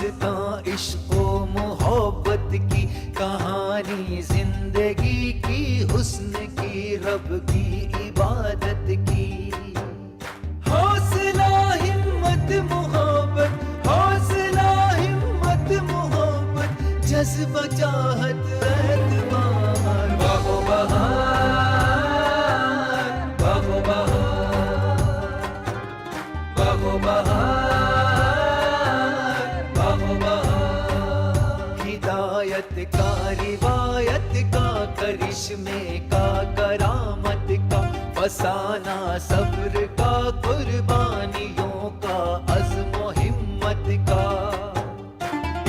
दास्तां इश्क़ो मोहब्बत की कहानी, जिंदगी की हुस्न की रब की इबादत की। हौसला हिम्मत मोहब्बत, हौसला हिम्मत मोहब्बत, जज्बा चाहत एतबार। बागो बहार, बागो बहार, बागो बहार, बागो बहार। हिदायत का, रिवायत का, करिश्मे का, करामत का, फसाना सब्र का, कुर्बानियों का, अज़्म हिम्मत का।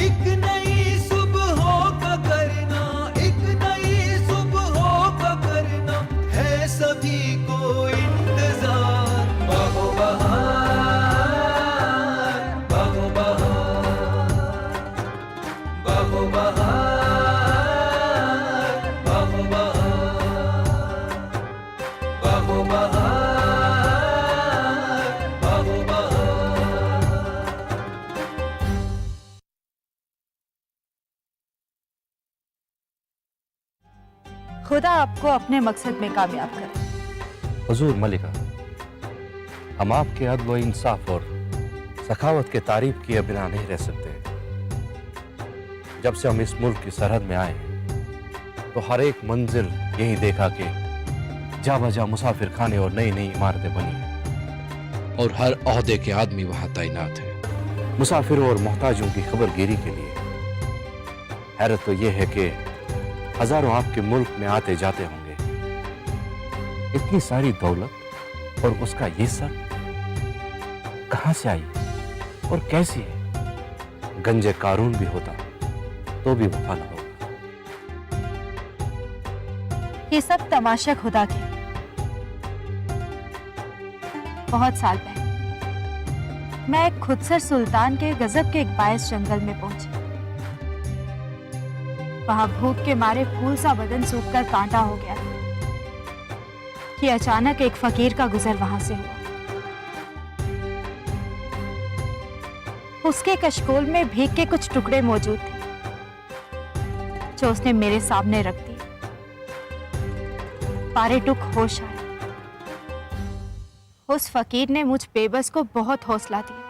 एक नई सुबहों का करना, एक नई सुबहों का करना, है सभी को इंतजार। बागो बहार, बागो बहार, बागो बहार, बागो बहार, बागो बहार, बागो बहार। खुदा आपको अपने मकसद में कामयाब करे। हुजूर मलिका, हम आपके अदल व इंसाफ और सखावत के तारीफ किए बिना नहीं रह सकते। जब से हम इस मुल्क की सरहद में आए तो हर एक मंजिल यही देखा कि जा बजा मुसाफिर खाने और नई नई इमारतें बनी हैं और हर ओहदे के आदमी वहां तैनात हैं मुसाफिरों और मोहताजों की खबरगिरी के लिए। हैरत तो यह है कि हजारों आपके मुल्क में आते जाते होंगे। इतनी सारी दौलत और उसका ये सर कहां से आई और कैसी है? गंजे कारून भी होता तो भी वफा न होगा। ये सब तमाशा खुदा के। बहुत साल पहले मैं एक खुदसर सुल्तान के गजब के एक बायस जंगल में पहुंची। वहां भूख के मारे फूल सा बदन सूखकर कांटा हो गया कि अचानक एक फकीर का गुजर वहां से हुआ। उसके कशकोल में भीख के कुछ टुकड़े मौजूद थे जो उसने मेरे सामने रख दिए। पारे टुक होश आया। उस फकीर ने मुझ बेबस को बहुत हौसला दिया।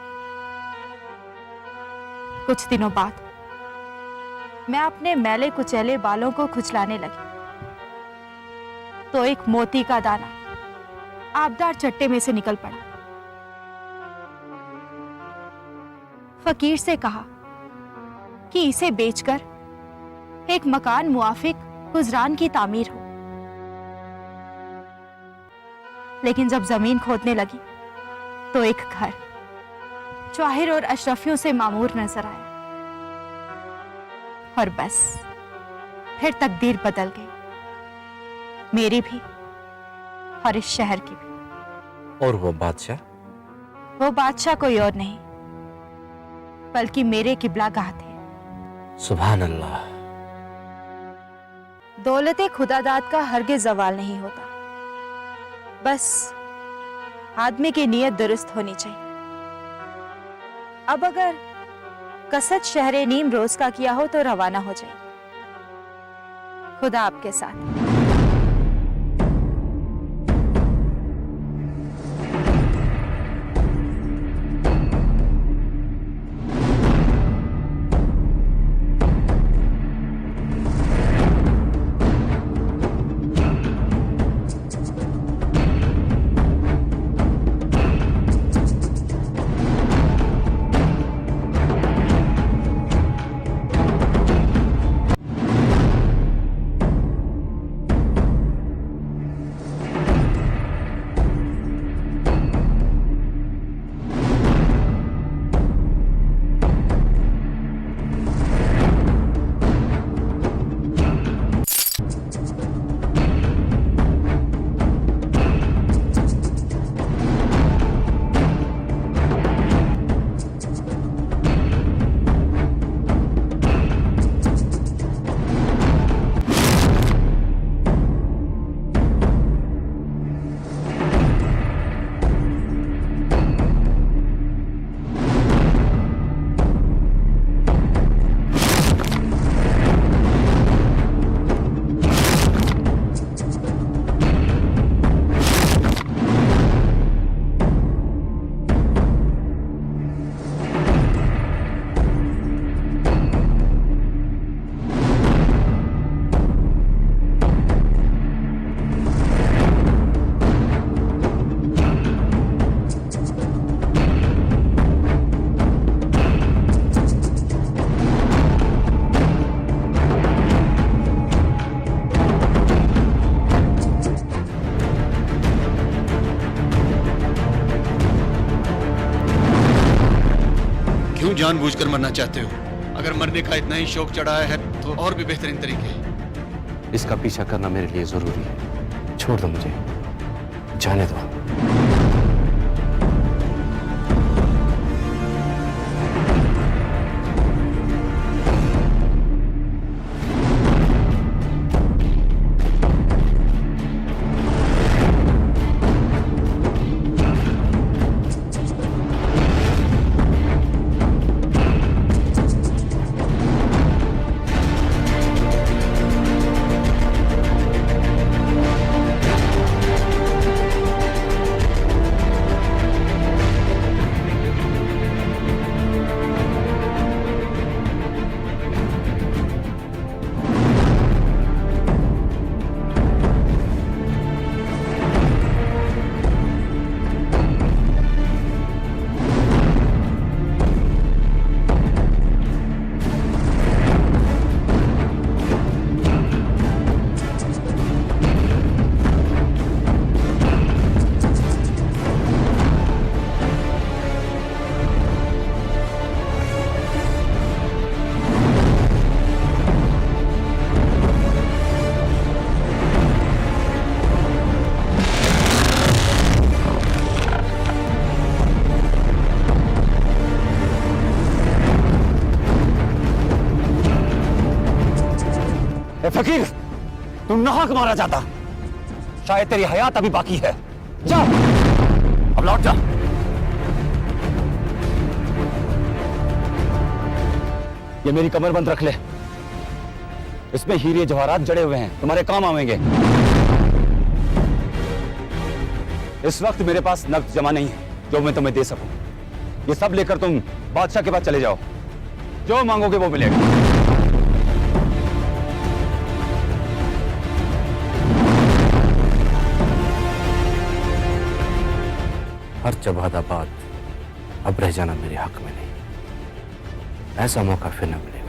कुछ दिनों बाद मैं अपने मैले कुचैले बालों को खुजलाने लगी तो एक मोती का दाना आबदार चट्टे में से निकल पड़ा। फकीर से कहा कि इसे बेचकर एक मकान मुआफिक गुजरान की तामीर हो। लेकिन जब जमीन खोदने लगी तो एक घर जवाहिर और अशरफियों से मामूर नजर आया। और बस फिर तकदीर बदल गई, मेरी भी और इस शहर की भी। और वो बादशाह? वो बादशाह कोई और नहीं बल्कि मेरे किबलागाह थे। सुभान अल्लाह। दौलते खुदादाद का हरगिज़ ज़वाल नहीं होता, बस आदमी की नीयत दुरुस्त होनी चाहिए। अब अगर कसद शहरे नीम रोज का किया हो तो रवाना हो जाए। खुदा आपके साथ। क्यों जानबूझकर मरना चाहते हो? अगर मरने का इतना ही शौक चढ़ा है तो और भी बेहतरीन तरीके हैं। इसका पीछा करना मेरे लिए जरूरी है। छोड़ दो मुझे, जाने दो। फकीर, तू नाहक मारा जाता। शायद तेरी हयात अभी बाकी है। जा, अब लौट जा। ये मेरी कमरबंद रख ले। इसमें हीरे जवाहरात जड़े हुए हैं, तुम्हारे काम आवेंगे। इस वक्त मेरे पास नकद जमा नहीं है जो मैं तुम्हें दे सकूं। ये सब लेकर तुम बादशाह के पास चले जाओ। जो मांगोगे वो मिलेगा। हर जवादाबाद अब रह जाना मेरे हक में नहीं। ऐसा मौका फिर न मिलेगा।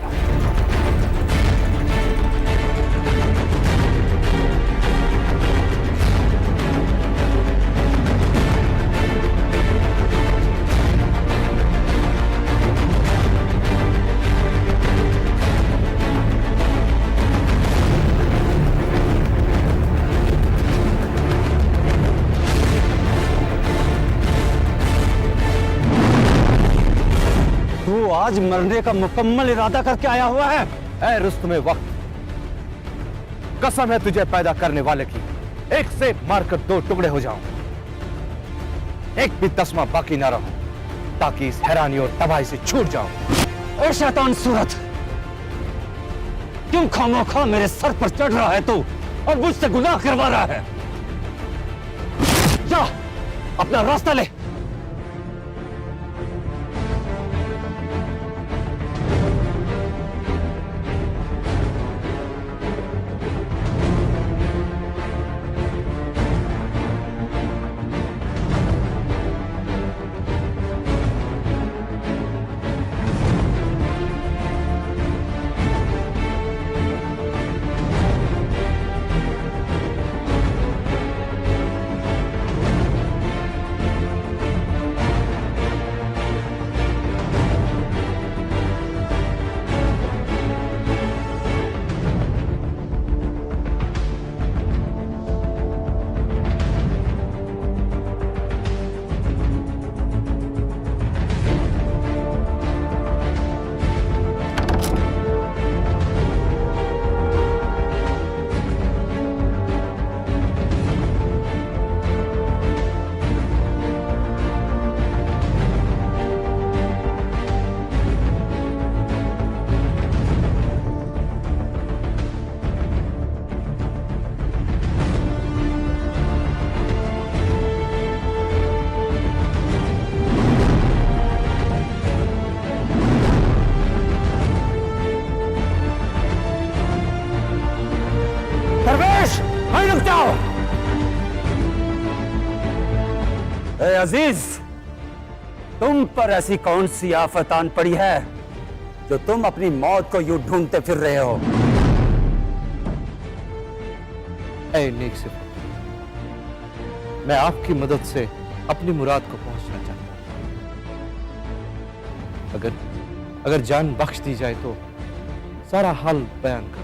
आज मरने का मुकम्मल इरादा करके आया हुआ है। ऐ रुस्तमे वक्त, कसम है तुझे पैदा करने वाले की, एक से मारकर दो टुकड़े हो जाऊं, एक भी तस्मा बाकी ना रहो, ताकि इस हैरानी और तबाही से छूट जाऊं। ए शैतान सूरत, क्यों खामोखा मेरे सर पर चढ़ रहा है तू और मुझसे गुनाह करवा रहा है? जा, अपना रास्ता ले। ए अजीज, तुम पर ऐसी कौन सी आफत आन पड़ी है जो तुम अपनी मौत को यूं ढूंढते फिर रहे हो? ऐ नेक सिफात, मैं आपकी मदद से अपनी मुराद को पहुंचना चाहता हूं। अगर जान बख्श दी जाए तो सारा हाल बयान कर।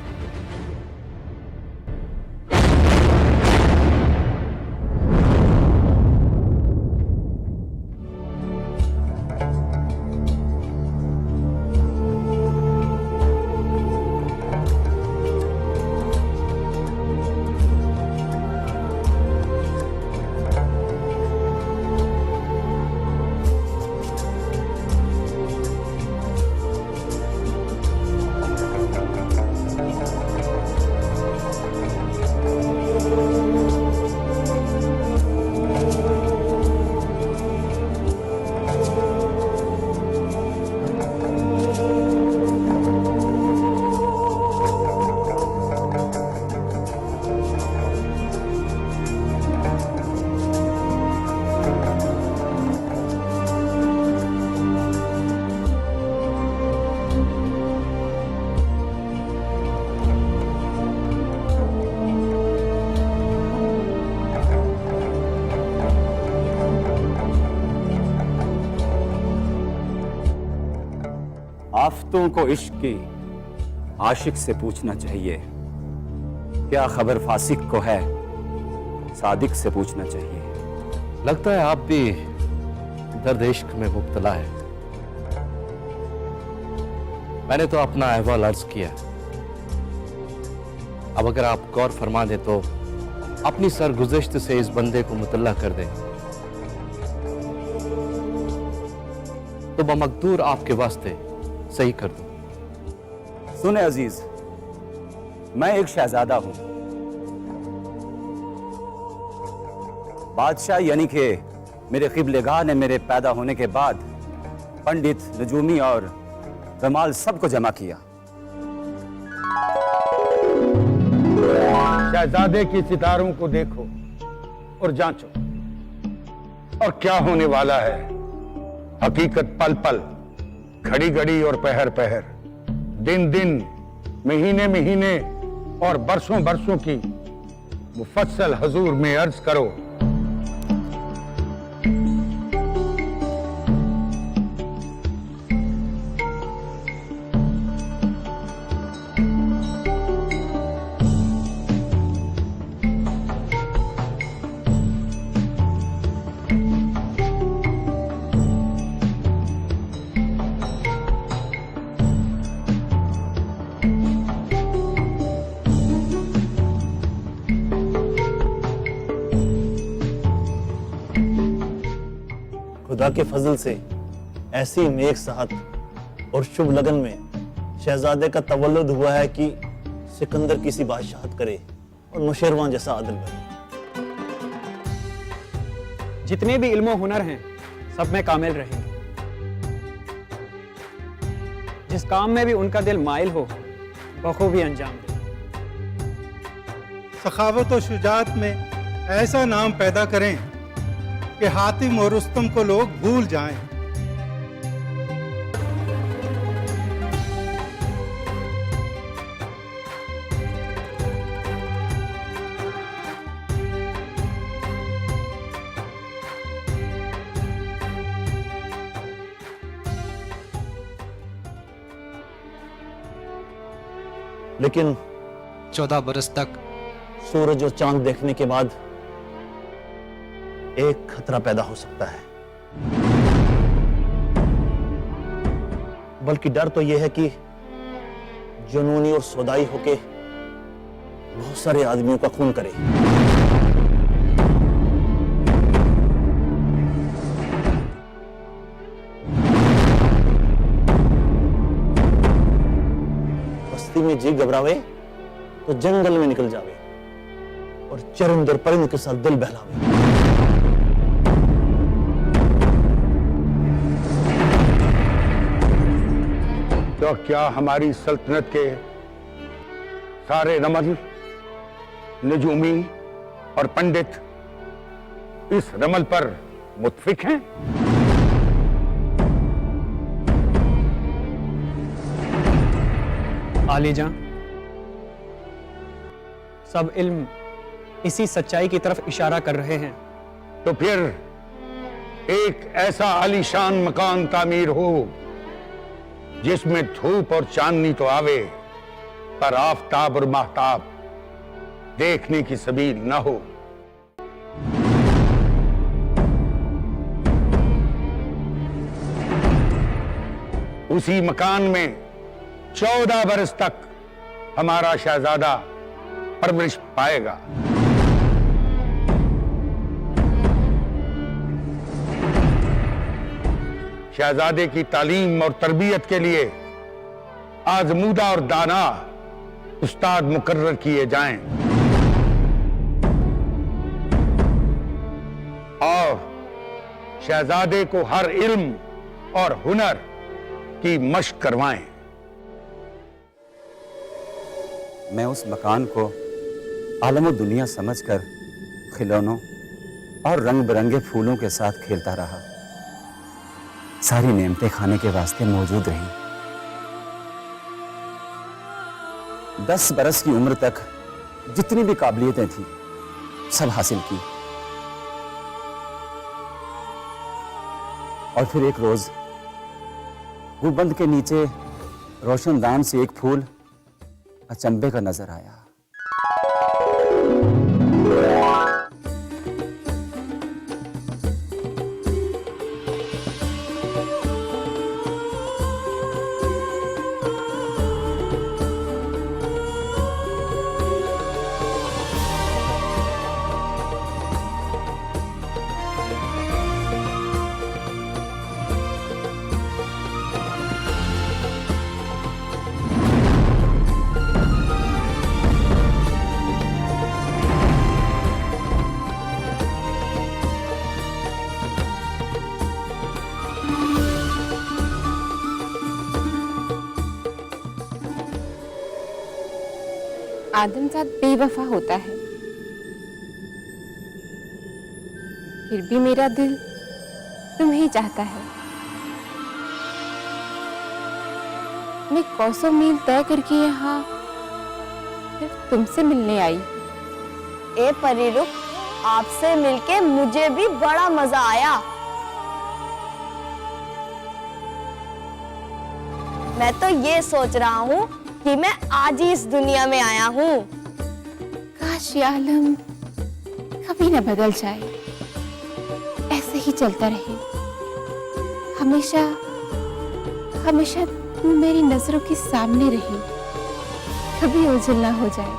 आफतों को इश्क की आशिक से पूछना चाहिए, क्या खबर फासिक को है सादिक से पूछना चाहिए। लगता है आप भी दर्द इश्क में मुब्तला है। मैंने तो अपना अहवाल अर्ज किया। अब अगर आप गौर फरमा दें तो अपनी सरगुज़श्त से इस बंदे को मुतल्ला कर दें तो बमकदूर आपके वास्ते सही कर दूं। सुने अजीज, मैं एक शहजादा हूं। बादशाह यानी कि मेरे क़िबलेगाह ने मेरे पैदा होने के बाद पंडित, नजूमी और रमाल सबको जमा किया। शहजादे की सितारों को देखो और जांचो, और क्या होने वाला है। हकीकत पल पल, घड़ी घड़ी और पहर पहर, दिन दिन, महीने महीने और बरसों बरसों की मुफस्सल हजूर में अर्ज करो। खुदा के फजल से ऐसी नेक साहत और शुभ लगन में शहजादे का तवल्लुद हुआ है कि सिकंदर किसी बादशाहत करे और नुशेरवान जैसा आदिल बने। जितने भी इल्मो हुनर हैं सब में कामिल रहेंगे। जिस काम में भी उनका दिल माइल हो बखूबी अंजाम दे। सखावत और शुजात में ऐसा नाम पैदा करें कि हातिम और रुस्तम को लोग भूल जाएं। लेकिन 14 बरस तक सूरज और चांद देखने के बाद एक खतरा पैदा हो सकता है। बल्कि डर तो यह है कि जुनूनी और सौदाई होके बहुत सारे आदमियों का खून करे। बस्ती में जी घबरावे तो जंगल में निकल जावे और चरिंद और परिंद के साथ दिल बहलावे। तो क्या हमारी सल्तनत के सारे रमल, नजूमी और पंडित इस रमल पर मुत्फिक हैं? आलीजां, सब इल्म इसी सच्चाई की तरफ इशारा कर रहे हैं। तो फिर एक ऐसा आलीशान मकान तामीर हो जिसमें धूप और चांदनी तो आवे, पर आफताब और महताब देखने की सबील न हो। उसी मकान में 14 बरस तक हमारा शहजादा परवरिश पाएगा। शहजादे की तालीम और तरबियत के लिए आजमूदा और दाना उस्ताद मुकर्रर किए जाएं और शहजादे को हर इल्म और हुनर की मशक करवाएं। मैं उस मकान को आलम दुनिया समझकर खिलौनों और रंग बिरंगे फूलों के साथ खेलता रहा। सारी नेमतें खाने के वास्ते मौजूद रहीं। 10 बरस की उम्र तक जितनी भी काबिलियतें थी सब हासिल की। और फिर एक रोज गुंबद के नीचे रोशनदान से एक फूल अचंभे का नजर आया। आदमजात बेवफा होता है, फिर भी मेरा दिल तुम्हें चाहता है। मैं कोसों मील तय करके यहाँ सिर्फ तुमसे मिलने आई। ए परी रुक, आपसे मिलके मुझे भी बड़ा मजा आया। मैं तो ये सोच रहा हूँ कि मैं आज ही इस दुनिया में आया हूँ। काश ये आलम कभी न बदल जाए, ऐसे ही चलता रहे। हमेशा हमेशा तू मेरी नजरों के सामने रही, कभी ओझल ना हो जाए।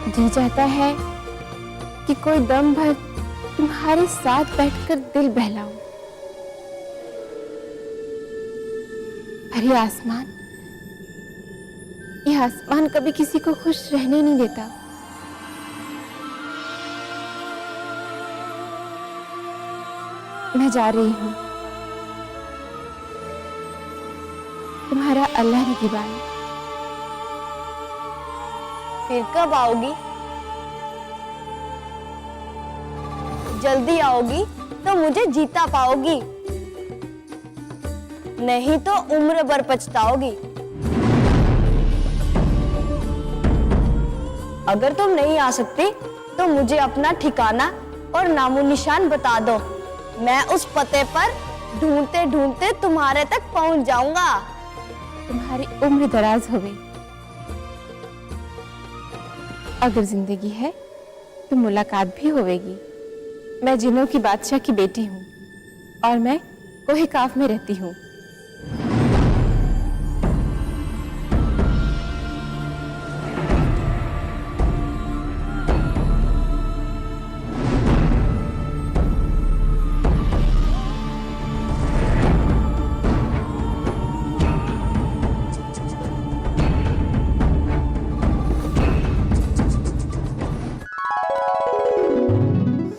जी चाहता है कि कोई दम भर तुम्हारे साथ बैठकर दिल बहलाऊं। पर ये आसमान कभी किसी को खुश रहने नहीं देता। मैं जा रही हूँ, तुम्हारा अल्लाह निगहबान। फिर कब आओगी? जल्दी आओगी तो मुझे जीता पाओगी, नहीं तो उम्र भर पछताओगी। अगर तुम नहीं आ सकती तो मुझे अपना ठिकाना और नामो निशान बता दो, मैं उस पते पर ढूंढते ढूंढते तुम्हारे तक पहुंच जाऊंगा। तुम्हारी उम्र दराज हो गई। अगर जिंदगी है तो मुलाकात भी होगी। मैं जिन्नों की बादशाह की बेटी हूँ और मैं कोहे काफ में रहती हूँ।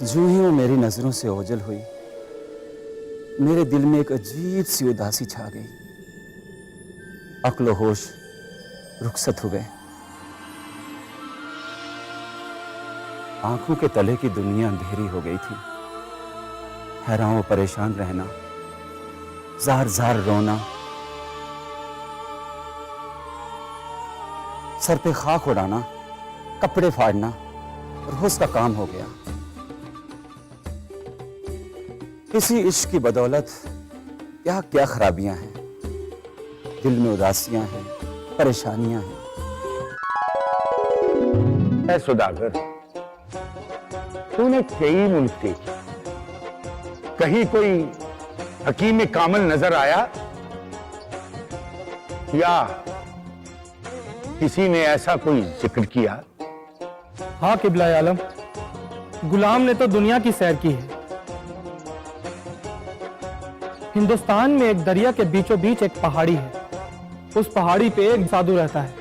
जो ही वो मेरी नजरों से ओझल हुई, मेरे दिल में एक अजीब सी उदासी छा गई। अक्ल होश रुखसत हो गए। आंखों के तले की दुनिया अंधेरी हो गई थी। हैरान व परेशान रहना, जार जार रोना, सर पे खाक उड़ाना, कपड़े फाड़ना रोज का काम हो गया। इसी इश्क की बदौलत क्या क्या खराबियां हैं, दिल में उदासियां हैं, परेशानियां हैं। ऐ सुधाकर, तूने कई मुल्क देखे, कहीं कोई हकीम कामिल नजर आया या किसी ने ऐसा कोई जिक्र किया? हाँ किबला आलम, गुलाम ने तो दुनिया की सैर की है। हिंदुस्तान में एक दरिया के बीचों बीच एक पहाड़ी है। उस पहाड़ी पे एक साधु रहता है,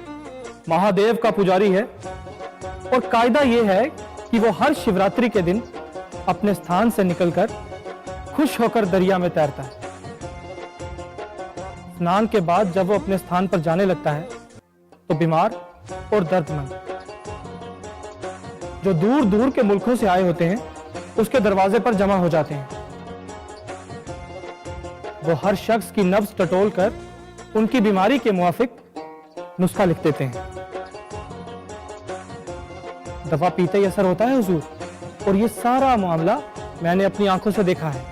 महादेव का पुजारी है, और कायदा यह है कि वो हर शिवरात्रि के दिन अपने स्थान से निकलकर खुश होकर दरिया में तैरता है। स्नान के बाद जब वो अपने स्थान पर जाने लगता है तो बीमार और दर्दमंद जो दूर दूर के मुल्कों से आए होते हैं उसके दरवाजे पर जमा हो जाते हैं। वो हर शख्स की नब्ज टटोल कर उनकी बीमारी के मुआफिक नुस्खा लिख देते हैं। दवा पीते ही असर होता है हुजूर, और ये सारा मामला मैंने अपनी आंखों से देखा है।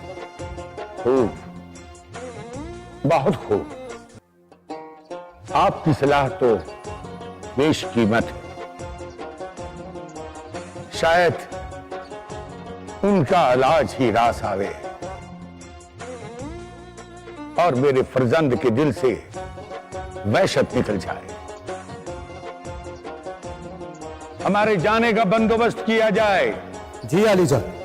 खूब, बहुत खूब। आपकी सलाह तो बेशकीमत है। शायद उनका इलाज ही रास आवे और मेरे फर्जंद के दिल से वहशत निकल जाए। हमारे जाने का बंदोबस्त किया जाए। जी आलीजान।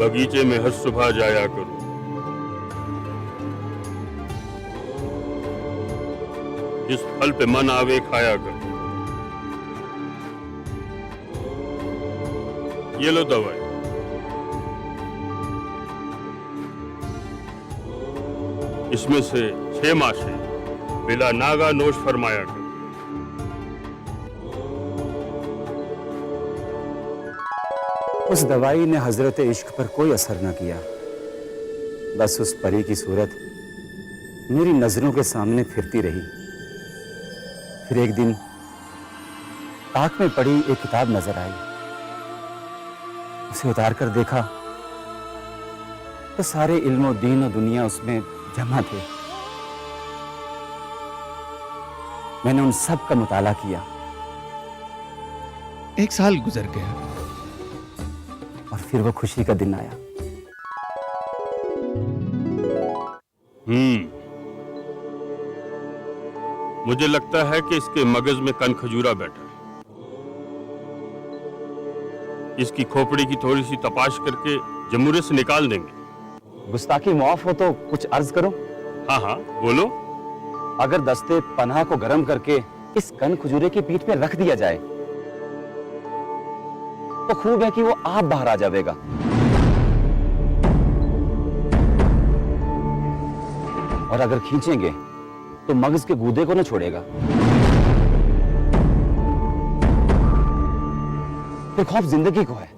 बगीचे में हर सुबह जाया करो। जिस फल पे मन आवे खाया करो। ये लो दवाई। इसमें से 6 माशे बिला नागा नोश फरमाया करो। उस दवाई ने हजरत इश्क पर कोई असर न किया। बस उस परी की सूरत मेरी नजरों के सामने फिरती रही। फिर एक दिन ताक में पड़ी एक किताब नजर आई। उसे उतार कर देखा तो सारे इल्म दीन और दुनिया उसमें जमा थे। मैंने उन सब का मुताला किया। 1 साल गुजर गया और फिर वो खुशी का दिन आया। मुझे लगता है कि इसके मगज में कन खजूरा बैठा है। इसकी खोपड़ी की थोड़ी सी तपाश करके जमूरे से निकाल देंगे। गुस्ताखी माफ हो तो कुछ अर्ज करो। हाँ हाँ बोलो। अगर दस्ते पनाह को गर्म करके इस कन खजूरे की पीठ पे रख दिया जाए तो खूब है कि वो आप बाहर आ जाएगा। और अगर खींचेंगे तो मगज के गूदे को न छोड़ेगा। फिर खौफ जिंदगी को है।